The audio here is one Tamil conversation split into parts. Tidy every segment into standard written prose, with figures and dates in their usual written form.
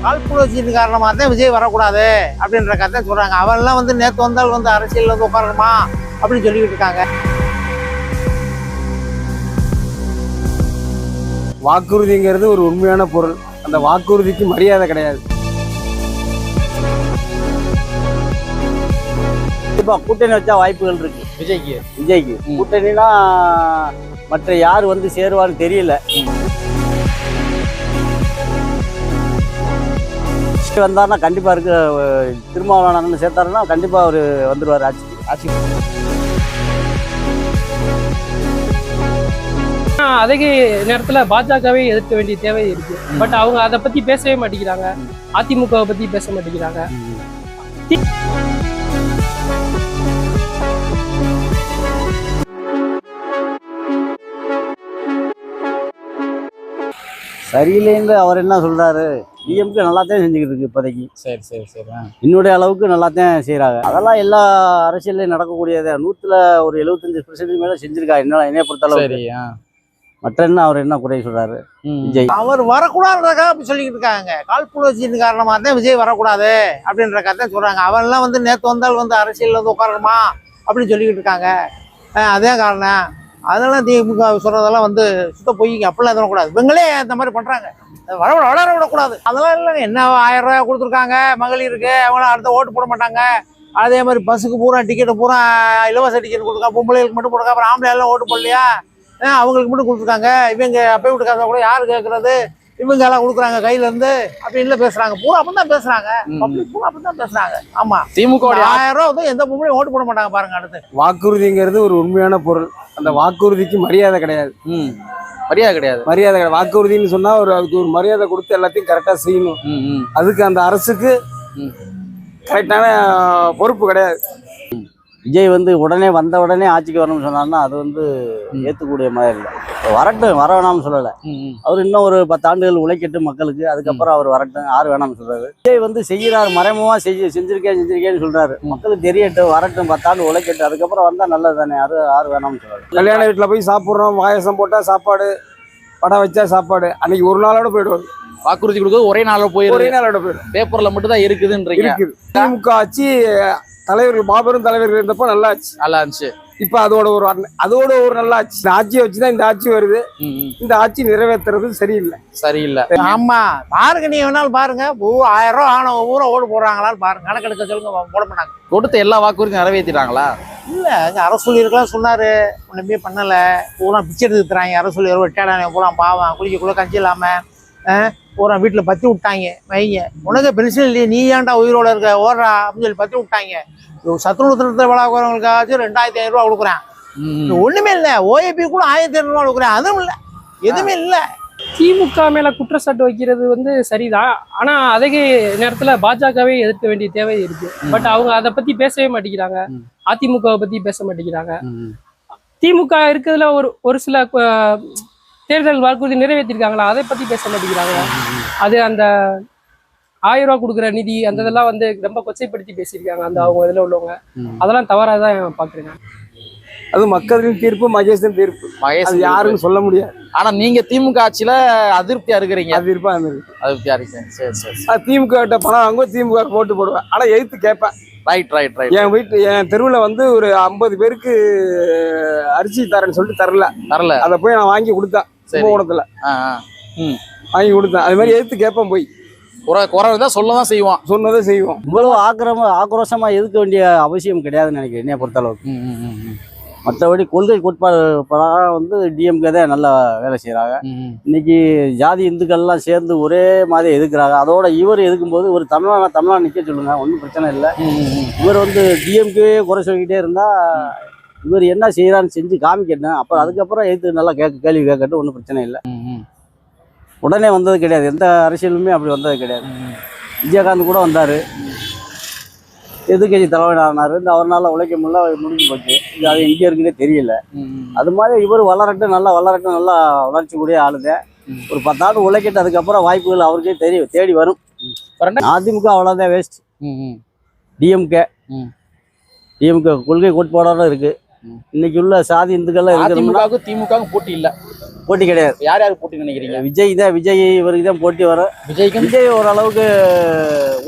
காழ்ப்புணர்ச்சியின் காரணமாக தான் விஜய் வரக்கூடாது அப்படின்ற கதை சொல்றாங்க. அவன்லாம் வந்து நேற்று வந்தால் வந்து அரசியல் வந்து உட்காரணுமா அப்படின்னு சொல்லிக்கிட்டு இருக்காங்க. வாக்குறுதிங்கிறது ஒரு உண்மையான பொருள். அந்த வாக்குறுதிக்கு மரியாதை கிடையாது. இப்போ கூட்டணி வச்சா வாய்ப்புகள் இருக்கு விஜய்க்கு கூட்டணினா மற்ற யார் வந்து சேருவான்னு தெரியல. வந்தாருன்னா கண்டிப்பா இருக்கு. திருமாவளவன் சேர்த்தாருன்னா கண்டிப்பா அவர் வந்துருவார் ஆட்சி. அதே நேரத்தில் பாஜகவே எதிர்க்க வேண்டிய தேவை இருக்கு. பட் அவங்க அதை பத்தி பேசவே மாட்டேங்கிறாங்க. அதிமுகவை பத்தி பேச மாட்டேங்கிறாங்க. சரியில்லைன்னு அவர் என்ன சொல்றாரு? டிஎம்கே நல்லா தான் செஞ்சுக்கிட்டு இருக்கு இப்போதைக்கு. சரி என்னுடைய அளவுக்கு நல்லா தான் செய்யறாங்க. அதெல்லாம் எல்லா அரசியலையும் நடக்கக்கூடியது. 75% மேல செஞ்சிருக்கா என்னைய பொறுத்தளவு. மற்ற என்ன அவர் என்ன குறை சொல்றாரு விஜய்? அவர் வரக்கூடாதுன்றக்கா அப்படி சொல்லிக்கிட்டு இருக்காங்க. காழ்ப்புணர்ச்சியின் காரணமாக தான் விஜய் வரக்கூடாது அப்படின்ற கதை சொல்றாங்க. அவன்லாம் வந்து நேற்று வந்தால் வந்து அரசியல் வந்து உட்காரணுமா அப்படின்னு சொல்லிக்கிட்டு இருக்காங்க. அதே காரணம். அதெல்லாம் திமுக சொல்றதெல்லாம் வந்து சுத்த பொய்ங்க. அப்படிலாம் தரக்கூடாது. இவங்களே இந்த மாதிரி பண்றாங்க. வளர விடக்கூடாது. அதெல்லாம் இல்லைங்க. என்ன 1000 ரூபாய் கொடுத்துருக்காங்க மகளிருக்கு. அவங்களாம் அடுத்த ஓட்டு போட மாட்டாங்க. அதே மாதிரி பஸ்ஸுக்கு பூரா டிக்கெட்டு பூரா இலவச டிக்கெட் கொடுத்துருக்காங்க. பொம்பளைகளுக்கு மட்டும் கொடுக்க. அப்புறம் ஆம்பளை எல்லாம் ஓட்டு போடலையா? அவங்களுக்கு மட்டும் கொடுத்துருக்காங்க. இவங்க அப்பே விட்டுக்காத கூட யாரு கேட்கறது? இவங்க எல்லாம் கொடுக்குறாங்க கையில இருந்து அப்படின்னு பேசுறாங்க. பூரா அப்படிதான் பேசுறாங்க. பூரா அப்படிதான் பேசுறாங்க. ஆமா, திமுக 1000 ரூபாய் வந்து எந்த பொம்பளையும் ஓட்டு போட மாட்டாங்க பாருங்க. அடுத்து வாக்குறுதிங்கிறது ஒரு உண்மையான பொருள். அந்த வாக்குறுதிக்கு மரியாதை கிடையாது. மரியாதை வாக்குறுதின்னு சொன்னா அதுக்கு ஒரு மரியாதை கொடுத்து எல்லாத்தையும் கரெக்டா செய்யணும். அதுக்கு அந்த அரசுக்கு கரெக்டான பொறுப்பு கிடையாது. விஜய் வந்து வந்த உடனே ஆட்சிக்கு வரணும்னு சொன்னார்னா அது வந்து ஏற்றுக்கூடிய மாதிரி இல்லை. வர வேணாம்னு சொல்லலை. அவர் இன்னும் ஒரு 10 ஆண்டுகள் உழைக்கட்டும் மக்களுக்கு. அதுக்கப்புறம் அவர் வரட்டும். யார் வேணாம்னு சொல்றாரு. விஜய் வந்து செய்கிறார். மறைமுகமா செஞ்சிருக்கேன்னு சொல்றாரு. மக்களுக்கு தெரியட்டும், வரட்டும், 10 ஆண்டு உழைக்கட்டும். அதுக்கப்புறம் வந்தா நல்லது தானே. யார் வேணாம்னு சொல்றாரு. கல்யாண வீட்டில் போய் சாப்பிட்றோம். பாயசம் போட்டா சாப்பாடு, படம் வச்சா சாப்பாடு. அன்னைக்கு ஒரு நாளோட போயிடுவாரு. வாக்குறுதி கொடுக்குறது ஒரே நாளோட போயிடும். பேப்பர்ல மட்டும் தான் இருக்குதுன்றீங்க. திமுக ஆட்சி தலைவர்கள் மாபெரும் தலைவர்கள் இருந்தப்போ நல்லா இருந்துச்சு. இப்ப அதோட ஒரு நல்லா ஆட்சி. இந்த ஆட்சியை வச்சுதான் இந்த ஆட்சி வருது. இந்த ஆட்சி நிறைவேற்றுறது சரியில்லை. ஆமா, பாருங்க. நீ வேணாலும் பாருங்க. 1000 ரூபாய் ஆன ஊரை ஓடு போடுறாங்களான்னு பாருங்க. கணக்கெடுக்க சொல்லுங்க. போட மாட்டாங்க. கொடுத்த எல்லா வாக்குறுதியும் நிறைவேற்றிட்டாங்களா? இல்ல, அரசு இருக்கலாம் சொன்னாரு. ஒண்ணுமே பண்ணல. பூரா பிச்சை எடுத்துறாங்க. அரசு வெட்டாடானே பூரா பாவம். குளிக்கக்குள்ள கஞ்சி இல்லாம பூரா வீட்டுல பத்தி விட்டாங்க. வைங்க, உனக்கு பென்ஷன் இல்லையே, நீ ஏன்டா உயிரோட இருக்க ஓடுறா அப்படின்னு சொல்லி பத்தி விட்டாங்க. சத்துணவு விழாக்குறவங்களுக்காச்சும் 2500 ரூபா கொடுக்குறேன். ஒண்ணுமே இல்லை. ஓஏபி கூட 1500 ரூபா கொடுக்குறேன். அதுவும் இல்லை, எதுவுமே இல்லை. திமுக மேல குற்றச்சாட்டு வைக்கிறது வந்து சரிதான். ஆனா அதே நேரத்துல பாஜகவே எதிர்க்க வேண்டிய தேவை இருக்கு. பட் அவங்க அதை பத்தி பேசவே மாட்டேங்கிறாங்க. அதிமுகவை பத்தி பேச மாட்டேங்கிறாங்க. திமுக இருக்கிறதுல ஒரு சில தேர்தல் வாக்குறுதி நிறைவேற்றிருக்காங்களா, அதை பத்தி பேச மாட்டேங்கிறாங்க. அது அந்த 1000 ரூபா கொடுக்குற நிதி அந்த இதெல்லாம் வந்து ரொம்ப கொச்சைப்படுத்தி பேசியிருக்காங்க. அந்த அவங்க இதுல உள்ளவங்க அதெல்லாம் தவறாதான் பாக்குறேன். அது மக்களின் தீர்ப்பு, மகேஷின் தீர்ப்பு. யாருன்னு சொல்ல முடியாது. ஆனா நீங்க திமுக ஆட்சியில அதிருப்தியா இருக்கிறீங்க. அதிருப்தியா இருக்கேன். சரி. திமுக கிட்ட பணம் வாங்குவோம், திமுக ஓட்டு போடுவேன். ஆனா எதிர்த்து கேட்பேன். ரைட். என் தெருவில் வந்து ஒரு 50 பேருக்கு அரிசி தரேன்னு சொல்லிட்டு தரல. அதை போய் நான் வாங்கி கொடுத்தேன். கும்பகோணத்துல வாங்கி கொடுத்தேன். அது மாதிரி எதிர்த்து கேட்பேன். போய் குறைதான் சொல்லதான் செய்வோம். இவ்வளவு ஆக்ரோஷமா எதுக்க வேண்டிய அவசியம் கிடையாதுன்னு நினைக்கிறேன் என்னைய பொறுத்தளவுக்கு. மற்றபடி கொள்கை கோட்பாடு வந்து டிஎம்கே தான் நல்லா வேலை செய்யறாங்க. இன்னைக்கு ஜாதி இந்துக்கள்லாம் சேர்ந்து ஒரே மாதிரி எதுக்குறாங்க. அதோட இவர் எதுக்கும்போது ஒரு தமிழ்நாடு நிக்க சொல்லுங்க, ஒன்றும் பிரச்சனை இல்லை. இவர் வந்து டிஎம்கே குறை சொல்லிக்கிட்டே இருந்தா இவர் என்ன செய்யறான்னு செஞ்சு காமிக்கணும். அப்புறம் அதுக்கப்புறம் எதுக்கு நல்லா கேள்வி கேட்கட்டும், ஒன்றும் பிரச்சனை இல்லை. உடனே வந்தது கிடையாது. எந்த அரசியலுமே அப்படி வந்தது கிடையாது. விஜயகாந்த் கூட வந்தார், எதிர்கட்சி தலைவனானார். அவரால் உழைக்க முடிஞ்சு போச்சு. அது எங்கே இருக்குன்னே தெரியல. அது மாதிரி இவர் வளரட்டும், நல்லா வளர்ச்சி கூடிய ஆளுங்க. ஒரு 10 ஆண்டு உழைக்கட்டு. அதுக்கப்புறம் வாய்ப்புகள் அவருக்கே தேடி வரும். அதிமுக அவ்வளோதான் வேஸ்ட். டிஎம்கே கொள்கை கோட்பாடோட இருக்கு. இன்னைக்கு உள்ள சாதி இந்துக்கள்லாம் திமுக போட்டி இல்லை. போட்டி கிடையாது. யார் யார் போட்டி நினைக்கிறீங்க? விஜய் இவருக்கு தான் போட்டி வரும். விஜய் ஓரளவுக்கு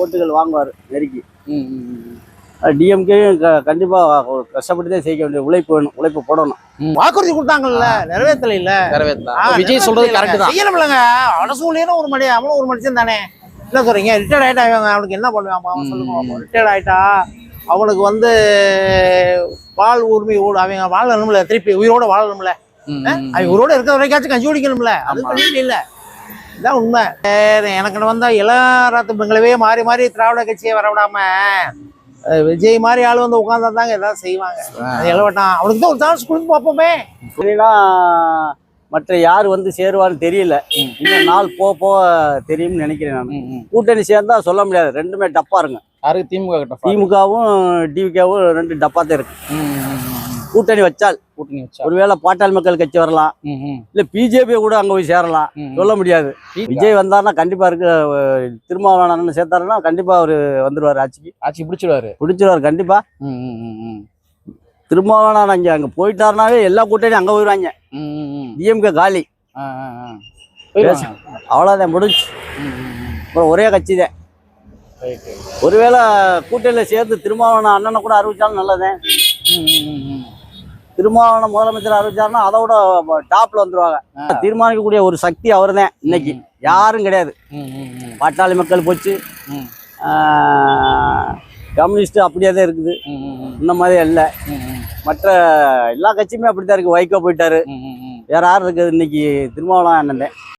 ஓட்டுகள் வாங்குவார் நெருக்கி. டிஎம்கேயும் கண்டிப்பாக கஷ்டப்பட்டு தான் செய்ய வேண்டிய உழைப்பு போடணும். வாக்குறுதி கொடுத்தாங்கல்ல, நிறைவேற்றல இல்ல. விஜய் சொல்றது கரெக்ட் தான். செய்யணும்லங்க, அரசூழியரும் ஒரு மணி அவனும் ஒரு மனுஷன் தானே. என்ன சொல்றீங்க? ரிட்டையர்ட் ஆயிட்டா அவனுக்கு என்ன பண்ணுவான் அவன் சொல்லுங்க. ரிட்டையர்ட் ஆயிட்டா அவனுக்கு வந்து வாழ் உரிமை அவங்க வாழணும்ல, திருப்பி உயிரோட வாழணும்ல. அவங்க உயிரோட இருக்கிற வரைக்காச்சும் கஞ்சி குடிக்கணும்ல. அது கல்வி இல்ல, இதான் உண்மை. எனக்கு வந்தா இளராத்து பெண்களவே மாறி மாறி திராவிட கட்சியை வரவிடாம விஜய் மாதிரி ஆள் வந்து உட்காந்தாங்க ஏதாவது செய்வாங்க. இளவட்டம் அவனுக்கு தான் ஒரு சான்ஸ் கொடுத்து பார்ப்போமே. மற்ற யார் வந்து சேருவான்னு தெரியல. இன்னும் நாள் போக தெரியும்னு நினைக்கிறேன் நான். கூட்டணி சேர்ந்தா சொல்ல முடியாது, ரெண்டுமே டப்பா இருங்க. யாருக்கு? திமுகவும் டிவிகவும் ரெண்டு டப்பா தான் இருக்கு. கூட்டணி வச்சால் ஒருவேளை பாட்டாளி மக்கள் கட்சி வரலாம், இல்ல பிஜேபி கூட அங்க போய் சேரலாம், சொல்ல முடியாது. விஜய் வந்தாருன்னா கண்டிப்பா இருக்கு. திருமாவளவன் சேர்த்தாருன்னா கண்டிப்பா அவரு வந்துருவாரு, ஆட்சி பிடிச்சிருவாரு கண்டிப்பா. திருமாவளவன் அங்க போயிட்டாருனாவே எல்லா கூட்டணியும் அங்க போயிடுவாங்க. டிஎம்கே காலி, அவ்வளவுதான், முடிஞ்சு. அப்புறம் ஒரே கட்சி தான். ஒருவேளை கூட்டணியில சேர்த்து திருமாவளவன் அண்ணனை கூட அறிவிச்சாலும் நல்லதே. திருமாவளவன் முதலமைச்சர் அறிவிச்சாருன்னா அதோட டாப்ல வந்துருவாங்க. தீர்மானிக்கக்கூடிய ஒரு சக்தி அவர் தான். இன்னைக்கு யாரும் கிடையாது. பாட்டாளி மக்கள் போச்சு, கம்யூனிஸ்ட் அப்படியே தான் இருக்குது, இந்த மாதிரி இல்லை. மற்ற எல்லா கட்சியுமே அப்படித்தான் இருக்கு. வைகோ போயிட்டாரு, வேற யார் இருக்குது இன்னைக்கு? திருமாவளவன் அண்ணன் தான்.